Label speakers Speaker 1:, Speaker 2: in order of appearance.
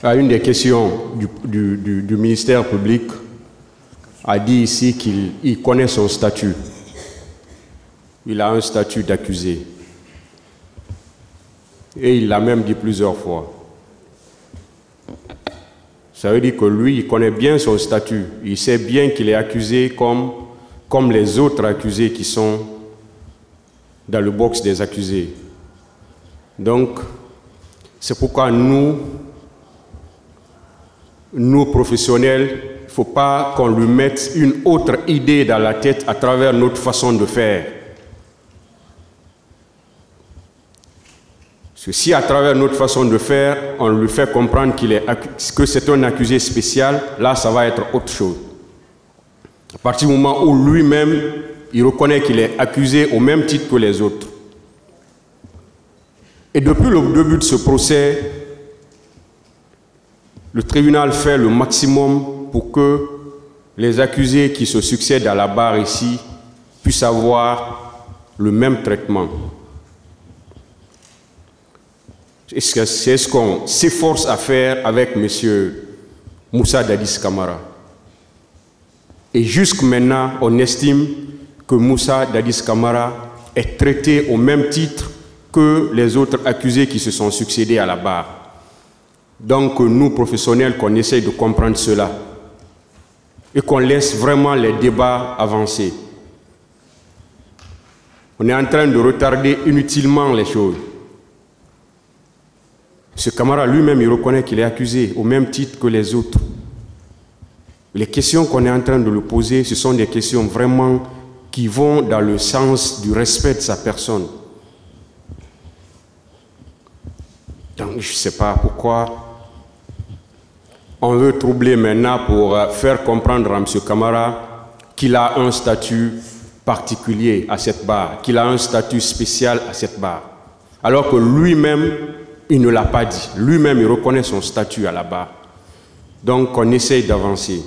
Speaker 1: à une des questions du ministère public, a dit ici qu'il connaît son statut. Il a un statut d'accusé. Et il l'a même dit plusieurs fois. Ça veut dire que lui, il connaît bien son statut. Il sait bien qu'il est accusé comme les autres accusés qui sont dans le box des accusés. Donc, c'est pourquoi nous professionnels, il ne faut pas qu'on lui mette une autre idée dans la tête à travers notre façon de faire. Parce que si à travers notre façon de faire, on lui fait comprendre que c'est un accusé spécial, là, ça va être autre chose. À partir du moment où lui-même, il reconnaît qu'il est accusé au même titre que les autres. Et depuis le début de ce procès, le tribunal fait le maximum pour que les accusés qui se succèdent à la barre ici puissent avoir le même traitement. C'est ce qu'on s'efforce à faire avec M. Moussa Dadis Camara. Et jusque maintenant, on estime que Moussa Dadis Camara est traité au même titre que les autres accusés qui se sont succédés à la barre. Donc nous, professionnels, qu'on essaye de comprendre cela et qu'on laisse vraiment les débats avancer. On est en train de retarder inutilement les choses. Ce Camara lui-même, il reconnaît qu'il est accusé au même titre que les autres. Les questions qu'on est en train de lui poser, ce sont des questions vraiment qui vont dans le sens du respect de sa personne. Donc je ne sais pas pourquoi on veut troubler maintenant pour faire comprendre à M. Camara qu'il a un statut particulier à cette barre, qu'il a un statut spécial à cette barre. Alors que lui-même, il ne l'a pas dit. Lui-même, il reconnaît son statut à la barre. Donc, on essaye d'avancer.